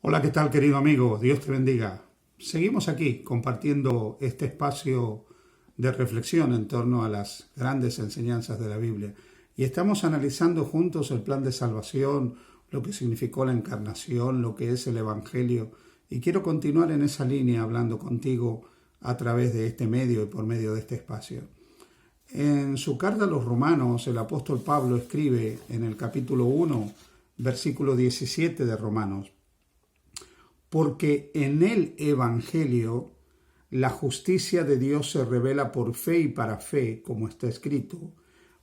Hola, ¿qué tal, querido amigo? Dios te bendiga. Seguimos aquí compartiendo este espacio de reflexión en torno a las grandes enseñanzas de la Biblia. Y estamos analizando juntos el plan de salvación, lo que significó la encarnación, lo que es el Evangelio. Y quiero continuar en esa línea hablando contigo a través de este medio y por medio de este espacio. En su carta a los Romanos, el apóstol Pablo escribe en el capítulo 1, versículo 17 de Romanos: porque en el Evangelio la justicia de Dios se revela por fe y para fe, como está escrito,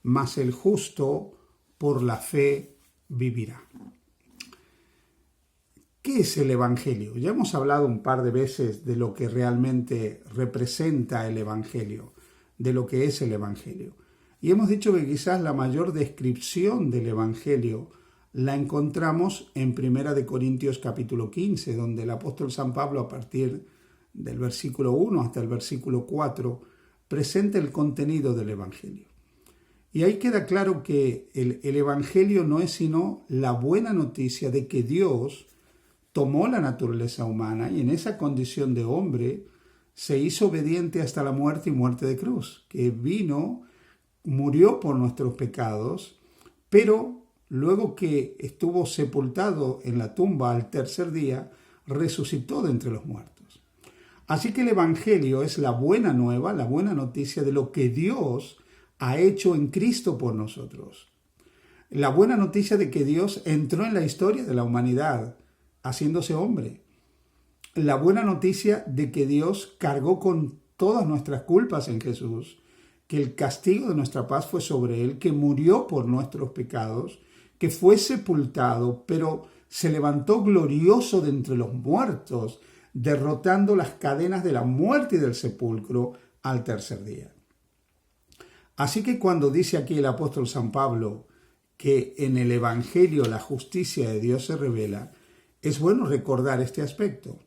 mas el justo por la fe vivirá. ¿Qué es el Evangelio? Ya hemos hablado un par de veces de lo que realmente representa el Evangelio, de lo que es el Evangelio. Y hemos dicho que quizás la mayor descripción del Evangelio la encontramos en 1 Corintios capítulo 15, donde el apóstol San Pablo, a partir del versículo 1 hasta el versículo 4, presenta el contenido del Evangelio. Y ahí queda claro que el Evangelio no es sino la buena noticia de que Dios tomó la naturaleza humana y en esa condición de hombre se hizo obediente hasta la muerte y muerte de cruz, que vino, murió por nuestros pecados, pero luego que estuvo sepultado en la tumba al tercer día, resucitó de entre los muertos. Así que el Evangelio es la buena nueva, la buena noticia de lo que Dios ha hecho en Cristo por nosotros. La buena noticia de que Dios entró en la historia de la humanidad, haciéndose hombre. La buena noticia de que Dios cargó con todas nuestras culpas en Jesús, que el castigo de nuestra paz fue sobre Él, que murió por nuestros pecados, que fue sepultado, pero se levantó glorioso de entre los muertos, derrotando las cadenas de la muerte y del sepulcro al tercer día. Así que cuando dice aquí el apóstol San Pablo que en el Evangelio la justicia de Dios se revela, es bueno recordar este aspecto.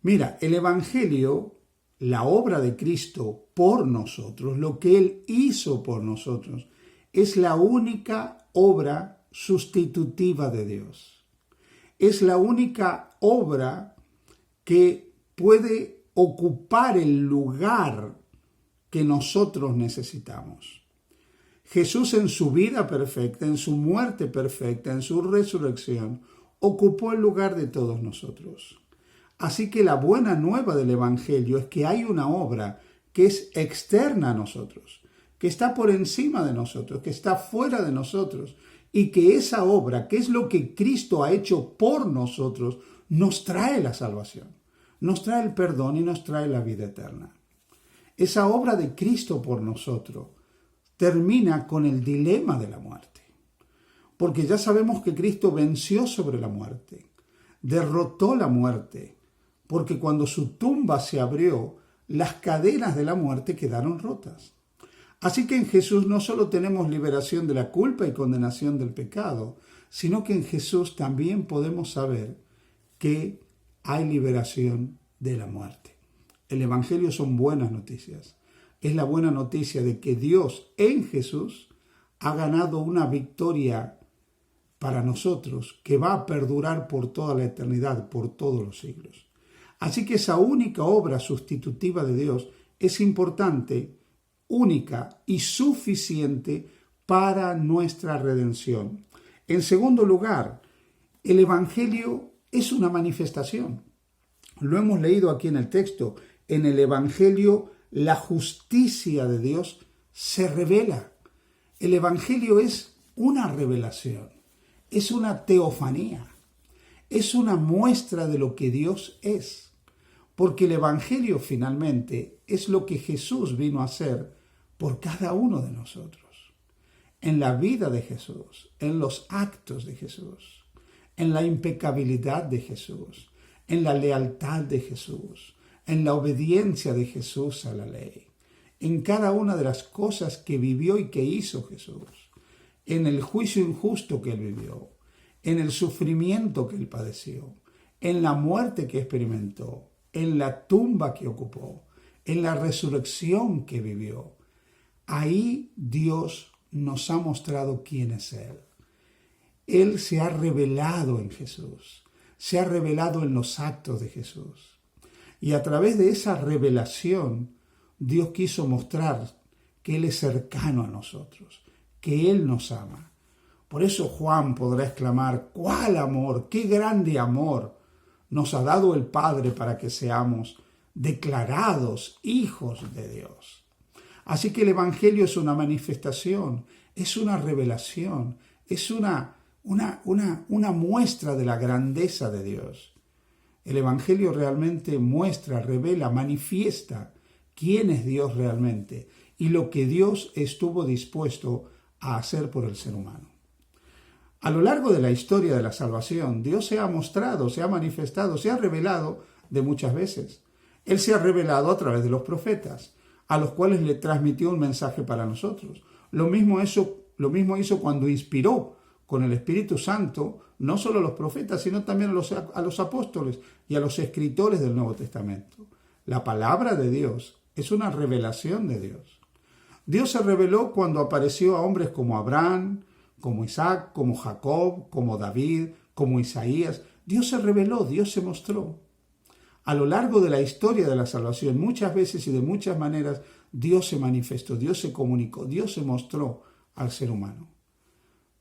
Mira, el Evangelio, la obra de Cristo por nosotros, lo que Él hizo por nosotros, es la única obra sustitutiva de Dios. Es la única obra que puede ocupar el lugar que nosotros necesitamos. Jesús en su vida perfecta, en su muerte perfecta, en su resurrección, ocupó el lugar de todos nosotros. Así que la buena nueva del Evangelio es que hay una obra que es externa a nosotros, que está por encima de nosotros, que está fuera de nosotros, y que esa obra, que es lo que Cristo ha hecho por nosotros, nos trae la salvación, nos trae el perdón y nos trae la vida eterna. Esa obra de Cristo por nosotros termina con el dilema de la muerte, porque ya sabemos que Cristo venció sobre la muerte, derrotó la muerte, porque cuando su tumba se abrió, las cadenas de la muerte quedaron rotas. Así que en Jesús no solo tenemos liberación de la culpa y condenación del pecado, sino que en Jesús también podemos saber que hay liberación de la muerte. El Evangelio son buenas noticias. Es la buena noticia de que Dios en Jesús ha ganado una victoria para nosotros que va a perdurar por toda la eternidad, por todos los siglos. Así que esa única obra sustitutiva de Dios es importante, única y suficiente para nuestra redención. En segundo lugar, el Evangelio es una manifestación. Lo hemos leído aquí en el texto. En el Evangelio la justicia de Dios se revela. El Evangelio es una revelación, es una teofanía, es una muestra de lo que Dios es. Porque el Evangelio finalmente es lo que Jesús vino a hacer por cada uno de nosotros. En la vida de Jesús, en los actos de Jesús, en la impecabilidad de Jesús, en la lealtad de Jesús, en la obediencia de Jesús a la ley, en cada una de las cosas que vivió y que hizo Jesús, en el juicio injusto que Él vivió, en el sufrimiento que Él padeció, en la muerte que experimentó, en la tumba que ocupó, en la resurrección que vivió. Ahí Dios nos ha mostrado quién es Él. Él se ha revelado en Jesús. se ha revelado en los actos de Jesús. Y a través de esa revelación, Dios quiso mostrar que Él es cercano a nosotros, que Él nos ama. Por eso Juan podrá exclamar: ¡cuál amor! ¡Qué grande amor nos ha dado el Padre para que seamos declarados hijos de Dios! Así que el Evangelio es una manifestación, es una revelación, es una muestra de la grandeza de Dios. El Evangelio realmente muestra, revela, manifiesta quién es Dios realmente y lo que Dios estuvo dispuesto a hacer por el ser humano. A lo largo de la historia de la salvación, Dios se ha mostrado, se ha manifestado, se ha revelado de muchas veces. Él se ha revelado a través de los profetas, a los cuales le transmitió un mensaje para nosotros. Lo mismo hizo cuando inspiró con el Espíritu Santo, no solo a los profetas, sino también a los apóstoles y a los escritores del Nuevo Testamento. La palabra de Dios es una revelación de Dios. Dios se reveló cuando apareció a hombres como Abraham, como Isaac, como Jacob, como David, como Isaías. Dios se reveló, Dios se mostró. A lo largo de la historia de la salvación, muchas veces y de muchas maneras, Dios se manifestó, Dios se comunicó, Dios se mostró al ser humano.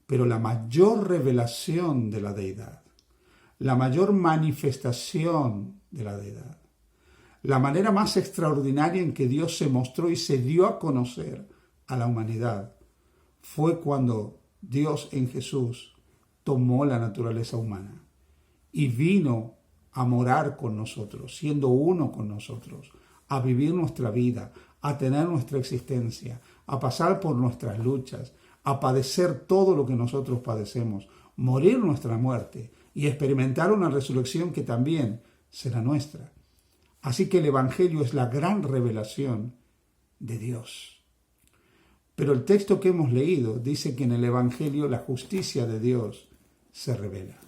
Pero la mayor revelación de la deidad, la mayor manifestación de la deidad, la manera más extraordinaria en que Dios se mostró y se dio a conocer a la humanidad, fue cuando Dios en Jesús tomó la naturaleza humana y vino a morar con nosotros, siendo uno con nosotros, a vivir nuestra vida, a tener nuestra existencia, a pasar por nuestras luchas, a padecer todo lo que nosotros padecemos, morir nuestra muerte y experimentar una resurrección que también será nuestra. Así que el Evangelio es la gran revelación de Dios. Pero el texto que hemos leído dice que en el Evangelio la justicia de Dios se revela.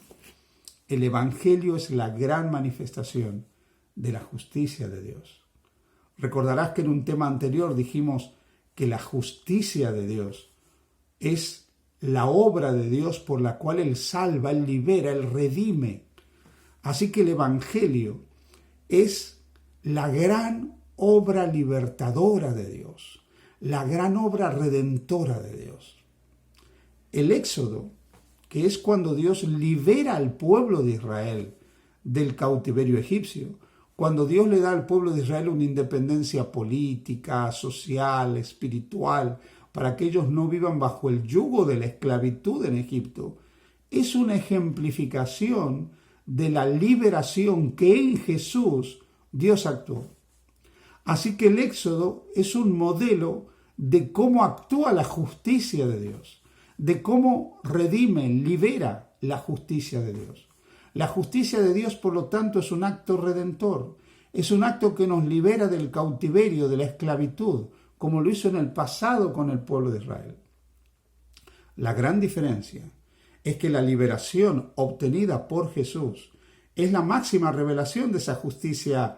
El Evangelio es la gran manifestación de la justicia de Dios. Recordarás que en un tema anterior dijimos que la justicia de Dios es la obra de Dios por la cual Él salva, Él libera, Él redime. Así que el Evangelio es la gran obra libertadora de Dios, la gran obra redentora de Dios. El Éxodo, que es cuando Dios libera al pueblo de Israel del cautiverio egipcio, cuando Dios le da al pueblo de Israel una independencia política, social, espiritual, para que ellos no vivan bajo el yugo de la esclavitud en Egipto, es una ejemplificación de la liberación que en Jesús Dios actuó. Así que el Éxodo es un modelo de cómo actúa la justicia de Dios, de cómo redime, libera la justicia de Dios. La justicia de Dios, por lo tanto, es un acto redentor, es un acto que nos libera del cautiverio, de la esclavitud, como lo hizo en el pasado con el pueblo de Israel. La gran diferencia es que la liberación obtenida por Jesús es la máxima revelación de esa justicia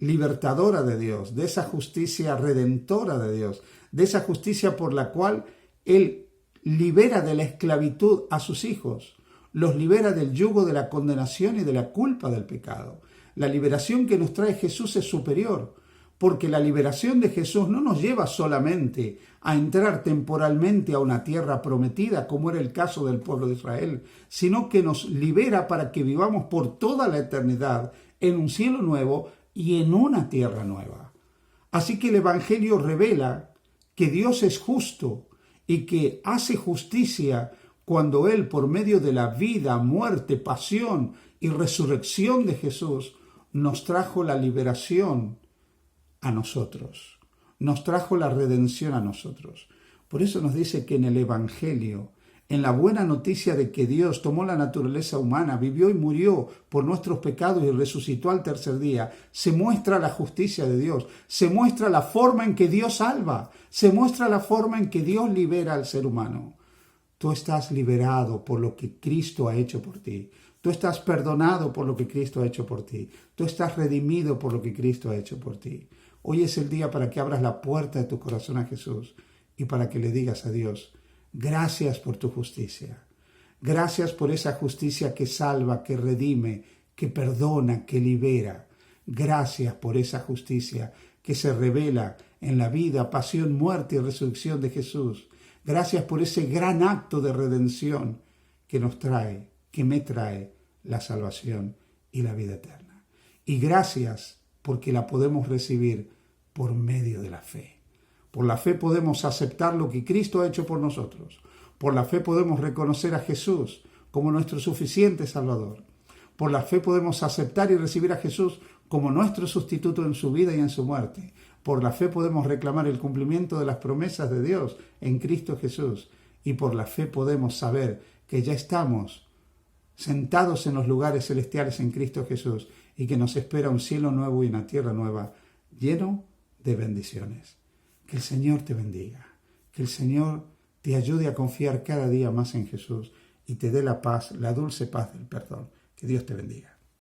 libertadora de Dios, de esa justicia redentora de Dios, de esa justicia por la cual Él libera de la esclavitud a sus hijos, los libera del yugo de la condenación y de la culpa del pecado. La liberación que nos trae Jesús es superior, porque la liberación de Jesús no nos lleva solamente a entrar temporalmente a una tierra prometida, como era el caso del pueblo de Israel, sino que nos libera para que vivamos por toda la eternidad en un cielo nuevo y en una tierra nueva. Así que el Evangelio revela que Dios es justo y que hace justicia cuando Él, por medio de la vida, muerte, pasión y resurrección de Jesús, nos trajo la liberación a nosotros, nos trajo la redención a nosotros. Por eso nos dice que en el Evangelio, en la buena noticia de que Dios tomó la naturaleza humana, vivió y murió por nuestros pecados y resucitó al tercer día, se muestra la justicia de Dios, se muestra la forma en que Dios salva, se muestra la forma en que Dios libera al ser humano. Tú estás liberado por lo que Cristo ha hecho por ti. Tú estás perdonado por lo que Cristo ha hecho por ti. Tú estás redimido por lo que Cristo ha hecho por ti. Hoy es el día para que abras la puerta de tu corazón a Jesús y para que le digas a Dios: gracias por tu justicia. Gracias por esa justicia que salva, que redime, que perdona, que libera. Gracias por esa justicia que se revela en la vida, pasión, muerte y resurrección de Jesús. Gracias por ese gran acto de redención que nos trae, que me trae la salvación y la vida eterna. Y gracias porque la podemos recibir por medio de la fe. Por la fe podemos aceptar lo que Cristo ha hecho por nosotros. Por la fe podemos reconocer a Jesús como nuestro suficiente Salvador. Por la fe podemos aceptar y recibir a Jesús como nuestro sustituto en su vida y en su muerte. Por la fe podemos reclamar el cumplimiento de las promesas de Dios en Cristo Jesús. Y por la fe podemos saber que ya estamos sentados en los lugares celestiales en Cristo Jesús y que nos espera un cielo nuevo y una tierra nueva lleno de bendiciones. Que el Señor te bendiga. Que el Señor te ayude a confiar cada día más en Jesús y te dé la paz, la dulce paz del perdón. Que Dios te bendiga.